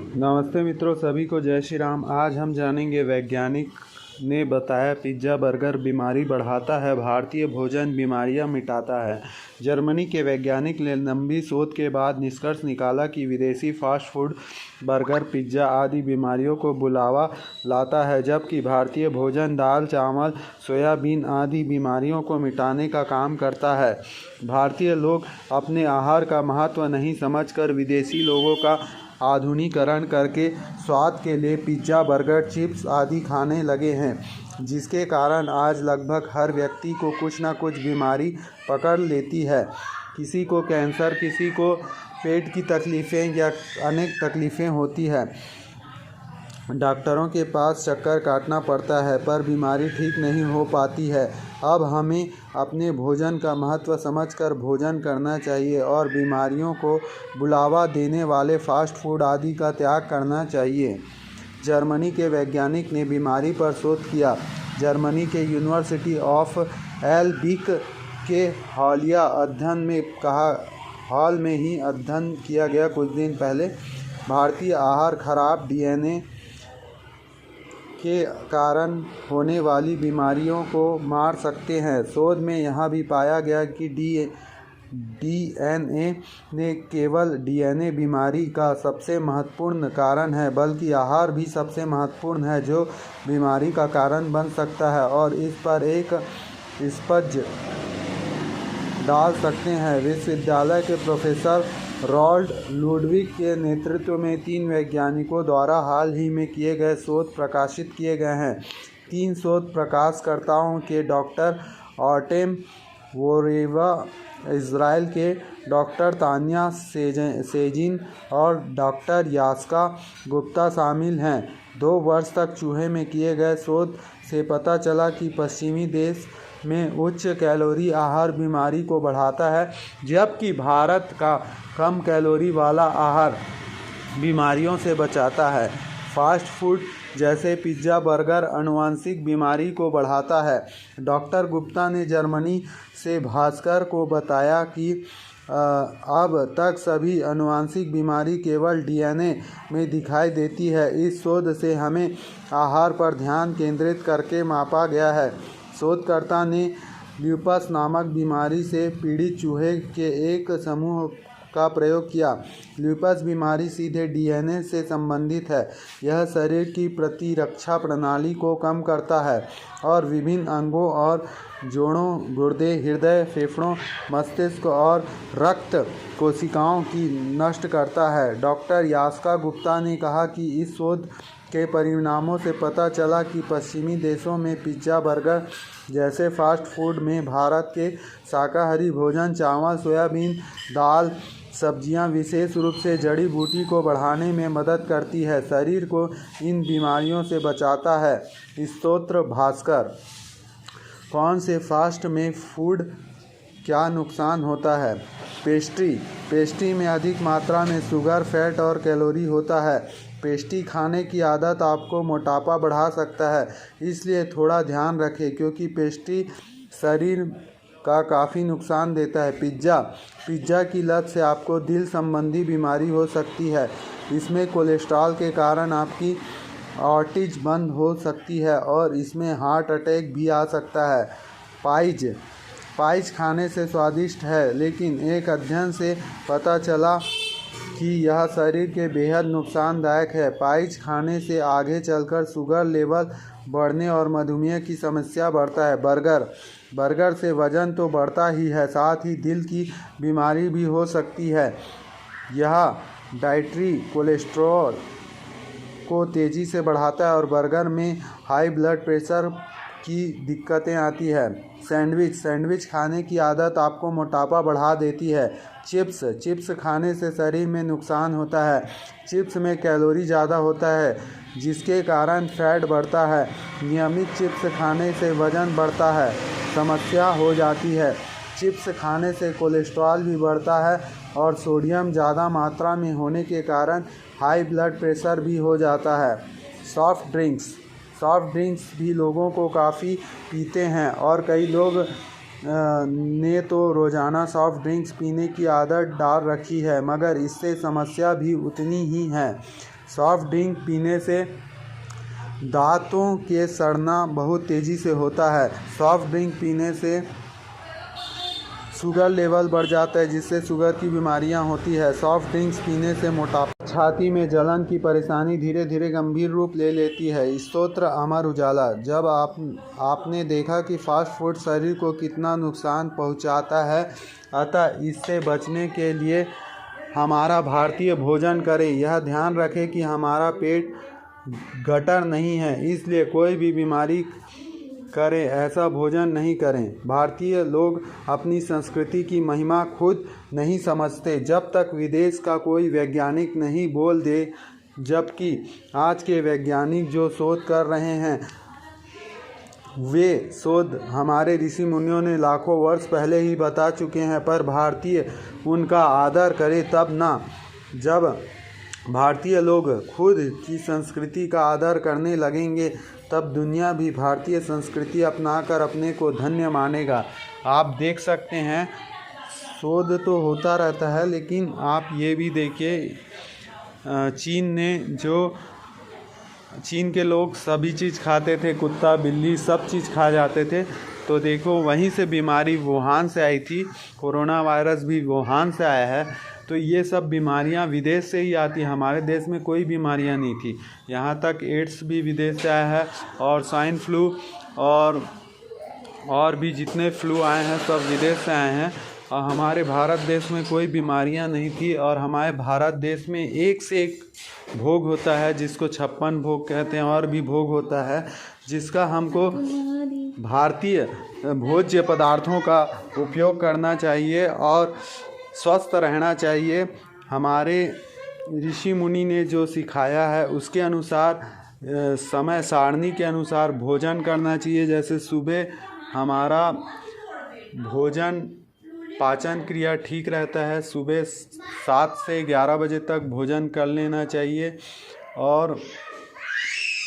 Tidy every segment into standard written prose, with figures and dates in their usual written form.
नमस्ते मित्रों, सभी को जय श्री राम। आज हम जानेंगे वैज्ञानिक ने बताया पिज्ज़ा बर्गर बीमारी बढ़ाता है, भारतीय भोजन बीमारियां मिटाता है। जर्मनी के वैज्ञानिक ने लंबी शोध के बाद निष्कर्ष निकाला कि विदेशी फास्ट फूड बर्गर, पिज्ज़ा आदि बीमारियों को बुलावा लाता है, जबकि भारतीय भोजन दाल, चावल, सोयाबीन आदि बीमारियों को मिटाने का काम करता है। भारतीय लोग अपने आहार का महत्व नहीं समझकर विदेशी लोगों का आधुनिकीकरण करके स्वाद के लिए पिज्ज़ा, बर्गर, चिप्स आदि खाने लगे हैं, जिसके कारण आज लगभग हर व्यक्ति को कुछ न कुछ बीमारी पकड़ लेती है। किसी को कैंसर, किसी को पेट की तकलीफ़ें या अनेक तकलीफ़ें होती है। डॉक्टरों के पास चक्कर काटना पड़ता है, पर बीमारी ठीक नहीं हो पाती है। अब हमें अपने भोजन का महत्व समझकर भोजन करना चाहिए और बीमारियों को बुलावा देने वाले फास्ट फूड आदि का त्याग करना चाहिए। जर्मनी के वैज्ञानिक ने बीमारी पर शोध किया। जर्मनी के यूनिवर्सिटी ऑफ एल्बिक के हालिया अध्ययन में हाल में ही अध्ययन किया गया कुछ दिन पहले भारतीय आहार खराब डीएनए के कारण होने वाली बीमारियों को मार सकते हैं। शोध में यह भी पाया गया कि डीएनए ने केवल डीएनए बीमारी का सबसे महत्वपूर्ण कारण है, बल्कि आहार भी सबसे महत्वपूर्ण है जो बीमारी का कारण बन सकता है और इस पर एक स्पंज डाल सकते हैं। विश्वविद्यालय के प्रोफेसर रॉल्ड लुडविग के नेतृत्व में 3 वैज्ञानिकों द्वारा हाल ही में किए गए शोध प्रकाशित किए गए हैं। 3 शोध प्रकाशकर्ताओं के डॉक्टर आर्टेम वोरेवा, इजराइल के डॉक्टर तान्या सेजिन और डॉक्टर यास्का गुप्ता शामिल हैं। 2 वर्ष तक चूहे में किए गए शोध से पता चला कि पश्चिमी देश में उच्च कैलोरी आहार बीमारी को बढ़ाता है, जबकि भारत का कम कैलोरी वाला आहार बीमारियों से बचाता है। फास्ट फूड जैसे पिज्ज़ा, बर्गर आनुवंशिक बीमारी को बढ़ाता है। डॉक्टर गुप्ता ने जर्मनी से भास्कर को बताया कि अब तक सभी आनुवंशिक बीमारी केवल डीएनए में दिखाई देती है। इस शोध से हमें आहार पर ध्यान केंद्रित करके मापा गया है। शोधकर्ता ने ल्यूपस नामक बीमारी से पीड़ित चूहे के एक समूह का प्रयोग किया। ल्यूपस बीमारी सीधे डीएनए से संबंधित है। यह शरीर की प्रतिरक्षा प्रणाली को कम करता है और विभिन्न अंगों और जोड़ों, गुर्दे, हृदय, फेफड़ों, मस्तिष्क और रक्त कोशिकाओं की नष्ट करता है। डॉक्टर यास्का गुप्ता ने कहा कि इस शोध के परिणामों से पता चला कि पश्चिमी देशों में पिज्ज़ा, बर्गर जैसे फास्ट फूड में भारत के शाकाहारी भोजन, चावल, सोयाबीन, दाल, सब्जियां विशेष रूप से जड़ी बूटी को बढ़ाने में मदद करती है, शरीर को इन बीमारियों से बचाता है। स्तोत्र भास्कर। कौन से फास्ट में फूड क्या नुकसान होता है? पेस्ट्री में अधिक मात्रा में शुगर, फैट और कैलोरी होता है। पेस्ट्री खाने की आदत आपको मोटापा बढ़ा सकता है, इसलिए थोड़ा ध्यान रखें क्योंकि पेस्ट्री शरीर का काफ़ी नुकसान देता है। पिज्ज़ा की लत से आपको दिल संबंधी बीमारी हो सकती है। इसमें कोलेस्ट्रॉल के कारण आपकी आर्टरीज बंद हो सकती है और इसमें हार्ट अटैक भी आ सकता है। पाइज खाने से स्वादिष्ट है, लेकिन एक अध्ययन से पता चला कि यह शरीर के बेहद नुकसानदायक है। पाइज खाने से आगे चलकर शुगर लेवल बढ़ने और मधुमेह की समस्या बढ़ता है। बर्गर से वजन तो बढ़ता ही है, साथ ही दिल की बीमारी भी हो सकती है। यह डाइटरी कोलेस्ट्रॉल को तेज़ी से बढ़ाता है और बर्गर में हाई ब्लड प्रेशर की दिक्कतें आती है। सैंडविच खाने की आदत आपको मोटापा बढ़ा देती है। चिप्स खाने से शरीर में नुकसान होता है। चिप्स में कैलोरी ज़्यादा होता है, जिसके कारण फैट बढ़ता है। नियमित चिप्स खाने से वजन बढ़ता है, समस्या हो जाती है। चिप्स खाने से कोलेस्ट्रॉल भी बढ़ता है और सोडियम ज़्यादा मात्रा में होने के कारण हाई ब्लड प्रेशर भी हो जाता है। सॉफ्ट ड्रिंक्स भी लोगों को काफ़ी पीते हैं और कई लोग ने तो रोज़ाना सॉफ्ट ड्रिंक्स पीने की आदत डाल रखी है, मगर इससे समस्या भी उतनी ही है। सॉफ्ट ड्रिंक पीने से दांतों के सड़ना बहुत तेज़ी से होता है। सॉफ्ट ड्रिंक पीने से शुगर लेवल बढ़ जाता है, जिससे शुगर की बीमारियां होती है। सॉफ्ट ड्रिंक्स पीने से मोटापा, छाती में जलन की परेशानी धीरे धीरे गंभीर रूप ले लेती है। स्तोत्र अमर उजाला। जब आपने देखा कि फास्ट फूड शरीर को कितना नुकसान पहुंचाता है, अतः इससे बचने के लिए हमारा भारतीय भोजन करें। यह ध्यान रखें कि हमारा पेट गटर नहीं है, इसलिए कोई भी बीमारी करें ऐसा भोजन नहीं करें। भारतीय लोग अपनी संस्कृति की महिमा खुद नहीं समझते जब तक विदेश का कोई वैज्ञानिक नहीं बोल दे, जबकि आज के वैज्ञानिक जो शोध कर रहे हैं वे शोध हमारे ऋषि मुनियों ने लाखों वर्ष पहले ही बता चुके हैं, पर भारतीय उनका आदर करें तब ना। जब भारतीय लोग खुद की संस्कृति का आदर करने लगेंगे, तब दुनिया भी भारतीय संस्कृति अपनाकर अपने को धन्य मानेगा। आप देख सकते हैं शोध तो होता रहता है, लेकिन आप ये भी देखिए चीन के लोग सभी चीज़ खाते थे, कुत्ता बिल्ली सब चीज़ खा जाते थे। तो देखो वहीं से बीमारी वुहान से आई थी, कोरोना वायरस भी वुहान से आया है। तो ये सब बीमारियां विदेश से ही आती, हमारे देश में कोई बीमारियां नहीं थी। यहाँ तक एड्स भी विदेश से आया है, और स्वाइन फ्लू और भी जितने फ्लू आए हैं सब विदेश से आए हैं। और हमारे भारत देश में कोई बीमारियां नहीं थी। और हमारे भारत देश में एक से एक भोग होता है, जिसको 56 भोग कहते हैं, और भी भोग होता है, जिसका हमको भारतीय भोज्य पदार्थों का उपयोग करना चाहिए और स्वस्थ रहना चाहिए। हमारे ऋषि मुनि ने जो सिखाया है उसके अनुसार समय सारणी के अनुसार भोजन करना चाहिए। जैसे सुबह हमारा भोजन पाचन क्रिया ठीक रहता है, सुबह 7 से 11 बजे तक भोजन कर लेना चाहिए, और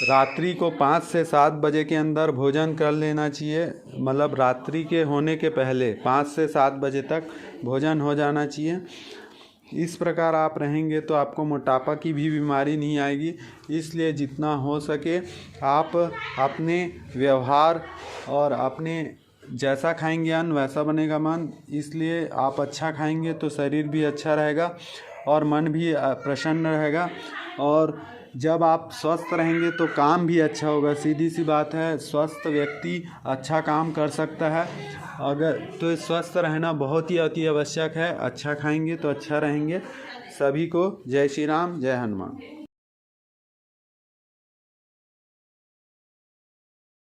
रात्रि को 5 से 7 बजे के अंदर भोजन कर लेना चाहिए। मतलब रात्रि के होने के पहले 5 से 7 बजे तक भोजन हो जाना चाहिए। इस प्रकार आप रहेंगे तो आपको मोटापा की भी बीमारी नहीं आएगी। इसलिए जितना हो सके आप अपने व्यवहार और अपने जैसा खाएंगे अन्न वैसा बनेगा मन, इसलिए आप अच्छा खाएंगे तो शरीर भी अच्छा रहेगा और मन भी प्रसन्न रहेगा। और जब आप स्वस्थ रहेंगे तो काम भी अच्छा होगा। सीधी सी बात है, स्वस्थ व्यक्ति अच्छा काम कर सकता है। अगर तो स्वस्थ रहना बहुत ही अति आवश्यक है। अच्छा खाएंगे तो अच्छा रहेंगे। सभी को जय श्री राम, जय हनुमान।